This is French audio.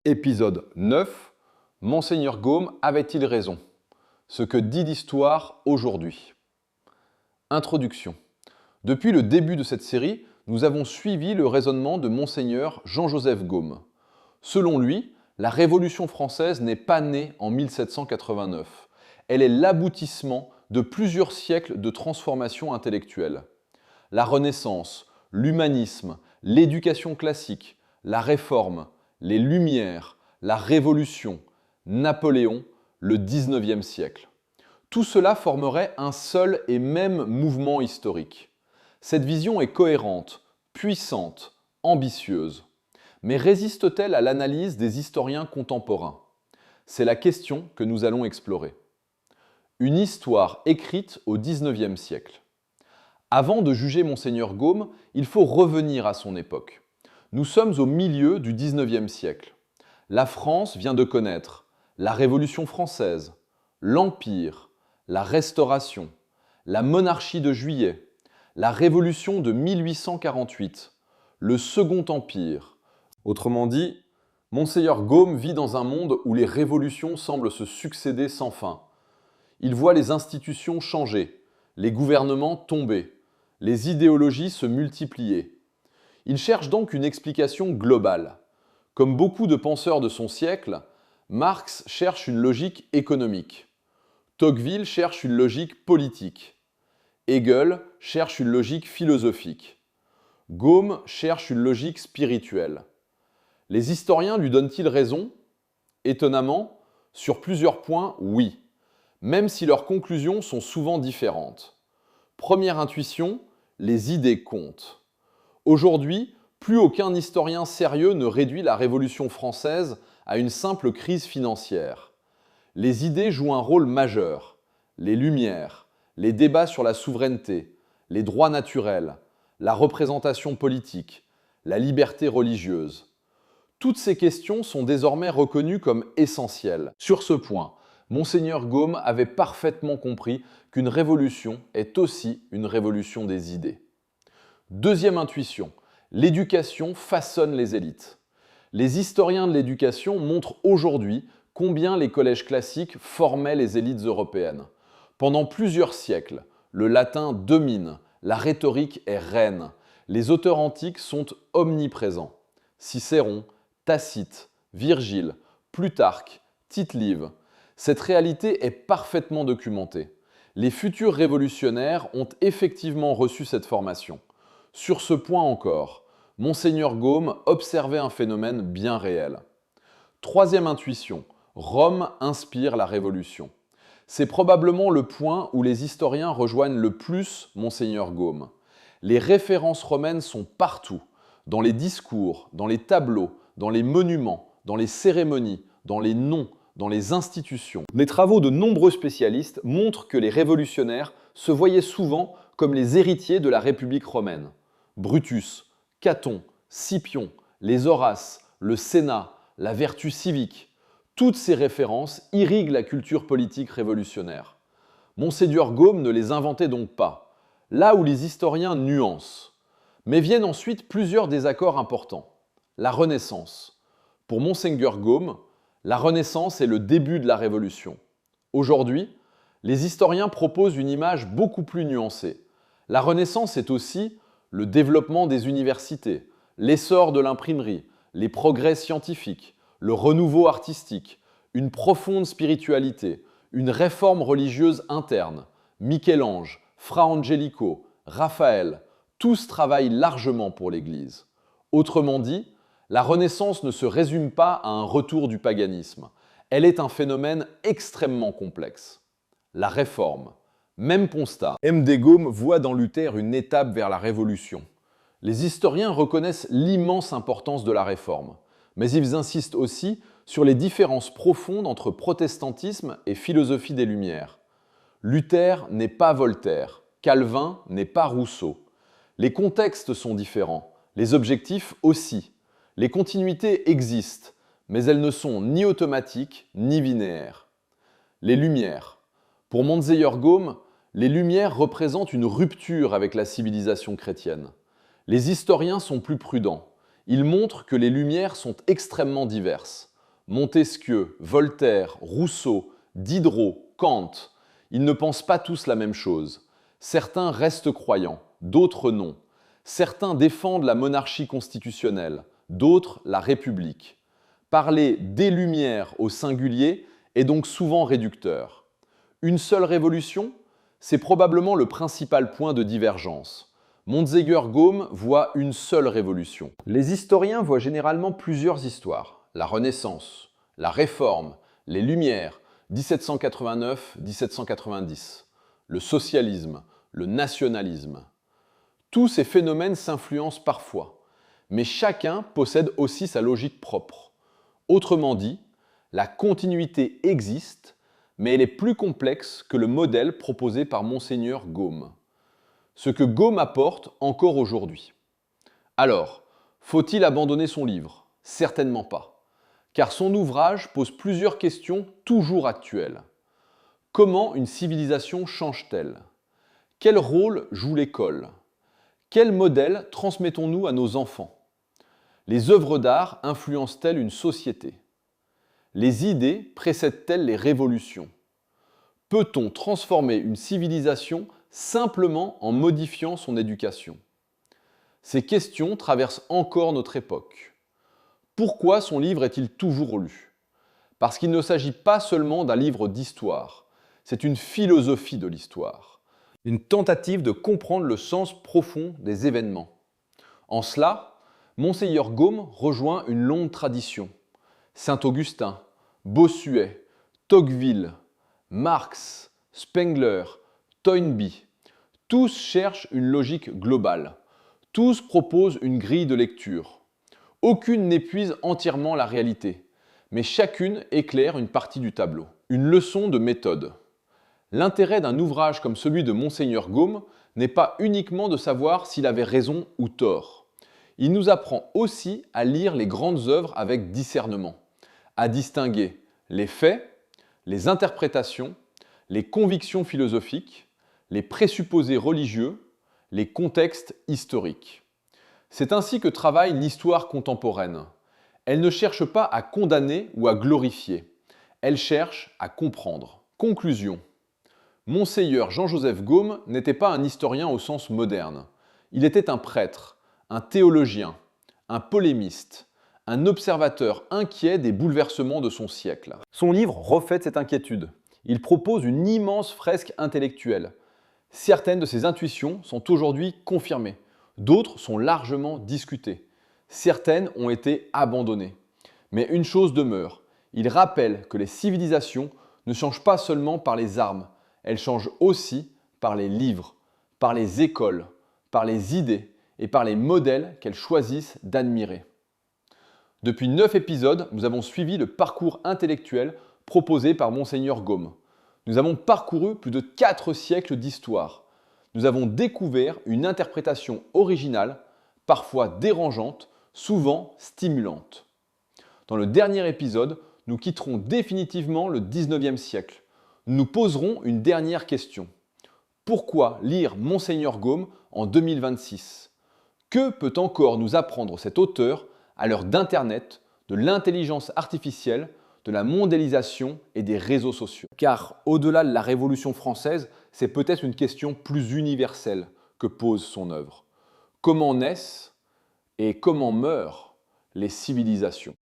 Épisode 9. Monseigneur Gaume avait-il raison? Ce que dit l'histoire aujourd'hui. Introduction. Depuis le début de cette série, nous avons suivi le raisonnement de Monseigneur Jean-Joseph Gaume. Selon lui, la Révolution française n'est pas née en 1789. Elle est l'aboutissement de plusieurs siècles de transformation intellectuelle. La Renaissance, l'humanisme, l'éducation classique, la Réforme, les Lumières, la Révolution, Napoléon, le XIXe siècle. Tout cela formerait un seul et même mouvement historique. Cette vision est cohérente, puissante, ambitieuse. Mais résiste-t-elle à l'analyse des historiens contemporains? C'est la question que nous allons explorer. Une histoire écrite au XIXe siècle. Avant de juger Monseigneur Gaume, il faut revenir à son époque. Nous sommes au milieu du XIXe siècle. La France vient de connaître la Révolution française, l'Empire, la Restauration, la monarchie de Juillet, la Révolution de 1848, le Second Empire. Autrement dit, Monseigneur Gaume vit dans un monde où les révolutions semblent se succéder sans fin. Il voit les institutions changer, les gouvernements tomber, les idéologies se multiplier. Il cherche donc une explication globale. Comme beaucoup de penseurs de son siècle, Marx cherche une logique économique. Tocqueville cherche une logique politique. Hegel cherche une logique philosophique. Gaume cherche une logique spirituelle. Les historiens lui donnent-ils raison? Étonnamment, sur plusieurs points, oui, même si leurs conclusions sont souvent différentes. Première intuition, les idées comptent. Aujourd'hui, plus aucun historien sérieux ne réduit la Révolution française à une simple crise financière. Les idées jouent un rôle majeur. Les Lumières, les débats sur la souveraineté, les droits naturels, la représentation politique, la liberté religieuse. Toutes ces questions sont désormais reconnues comme essentielles. Sur ce point, Monseigneur Gaume avait parfaitement compris qu'une révolution est aussi une révolution des idées. Deuxième intuition, l'éducation façonne les élites. Les historiens de l'éducation montrent aujourd'hui combien les collèges classiques formaient les élites européennes. Pendant plusieurs siècles, le latin domine, la rhétorique est reine, les auteurs antiques sont omniprésents. Cicéron, Tacite, Virgile, Plutarque, Tite-Live. Cette réalité est parfaitement documentée. Les futurs révolutionnaires ont effectivement reçu cette formation. Sur ce point encore, Monseigneur Gaume observait un phénomène bien réel. Troisième intuition, Rome inspire la Révolution. C'est probablement le point où les historiens rejoignent le plus Monseigneur Gaume. Les références romaines sont partout, dans les discours, dans les tableaux, dans les monuments, dans les cérémonies, dans les noms, dans les institutions. Les travaux de nombreux spécialistes montrent que les révolutionnaires se voyaient souvent comme les héritiers de la République romaine. Brutus, Caton, Scipion, les Horaces, le Sénat, la vertu civique, toutes ces références irriguent la culture politique révolutionnaire. Monseigneur Gaume ne les inventait donc pas, là où les historiens nuancent. Mais viennent ensuite plusieurs désaccords importants. La Renaissance. Pour Monseigneur Gaume, la Renaissance est le début de la Révolution. Aujourd'hui, les historiens proposent une image beaucoup plus nuancée. La Renaissance est aussi le développement des universités, l'essor de l'imprimerie, les progrès scientifiques, le renouveau artistique, une profonde spiritualité, une réforme religieuse interne. Michel-Ange, Fra Angelico, Raphaël, tous travaillent largement pour l'Église. Autrement dit, la Renaissance ne se résume pas à un retour du paganisme. Elle est un phénomène extrêmement complexe. La Réforme. Même constat. M.D. Gaume voit dans Luther une étape vers la Révolution. Les historiens reconnaissent l'immense importance de la Réforme, mais ils insistent aussi sur les différences profondes entre protestantisme et philosophie des Lumières. Luther n'est pas Voltaire, Calvin n'est pas Rousseau. Les contextes sont différents, les objectifs aussi. Les continuités existent, mais elles ne sont ni automatiques ni linéaires. Les Lumières. Pour Monseigneur Gaume, les Lumières représentent une rupture avec la civilisation chrétienne. Les historiens sont plus prudents. Ils montrent que les Lumières sont extrêmement diverses. Montesquieu, Voltaire, Rousseau, Diderot, Kant, ils ne pensent pas tous la même chose. Certains restent croyants, d'autres non. Certains défendent la monarchie constitutionnelle, d'autres la République. Parler des Lumières au singulier est donc souvent réducteur. Une seule révolution, c'est probablement le principal point de divergence. Montzeger-Gaume voit une seule révolution. Les historiens voient généralement plusieurs histoires. La Renaissance, la Réforme, les Lumières, 1789-1790, le socialisme, le nationalisme. Tous ces phénomènes s'influencent parfois, mais chacun possède aussi sa logique propre. Autrement dit, la continuité existe, mais elle est plus complexe que le modèle proposé par Monseigneur Gaume. Ce que Gaume apporte encore aujourd'hui. Alors, faut-il abandonner son livre? Certainement pas, car son ouvrage pose plusieurs questions toujours actuelles. Comment une civilisation change-t-elle? Quel rôle joue l'école? Quel modèle transmettons-nous à nos enfants? Les œuvres d'art influencent-elles une société? Les idées précèdent-elles les révolutions? Peut-on transformer une civilisation simplement en modifiant son éducation? Ces questions traversent encore notre époque. Pourquoi son livre est-il toujours lu? Parce qu'il ne s'agit pas seulement d'un livre d'histoire, c'est une philosophie de l'histoire, une tentative de comprendre le sens profond des événements. En cela, Monseigneur Gaume rejoint une longue tradition. Saint-Augustin, Bossuet, Tocqueville, Marx, Spengler, Toynbee, tous cherchent une logique globale. Tous proposent une grille de lecture. Aucune n'épuise entièrement la réalité, mais chacune éclaire une partie du tableau. Une leçon de méthode. L'intérêt d'un ouvrage comme celui de Monseigneur Gaume n'est pas uniquement de savoir s'il avait raison ou tort. Il nous apprend aussi à lire les grandes œuvres avec discernement, à distinguer les faits, les interprétations, les convictions philosophiques, les présupposés religieux, les contextes historiques. C'est ainsi que travaille l'histoire contemporaine. Elle ne cherche pas à condamner ou à glorifier. Elle cherche à comprendre. Conclusion. Monseigneur Jean-Joseph Gaume n'était pas un historien au sens moderne. Il était un prêtre, un théologien, un polémiste, un observateur inquiet des bouleversements de son siècle. Son livre reflète cette inquiétude. Il propose une immense fresque intellectuelle. Certaines de ses intuitions sont aujourd'hui confirmées, d'autres sont largement discutées. Certaines ont été abandonnées. Mais une chose demeure, il rappelle que les civilisations ne changent pas seulement par les armes, elles changent aussi par les livres, par les écoles, par les idées et par les modèles qu'elles choisissent d'admirer. Depuis 9 épisodes, nous avons suivi le parcours intellectuel proposé par Monseigneur Gaume. Nous avons parcouru plus de 4 siècles d'histoire. Nous avons découvert une interprétation originale, parfois dérangeante, souvent stimulante. Dans le dernier épisode, nous quitterons définitivement le 19e siècle. Nous nous poserons une dernière question. Pourquoi lire Monseigneur Gaume en 2026? Que peut encore nous apprendre cet auteur à l'heure d'Internet, de l'intelligence artificielle, de la mondialisation et des réseaux sociaux? Car au-delà de la Révolution française, c'est peut-être une question plus universelle que pose son œuvre. Comment naissent et comment meurent les civilisations?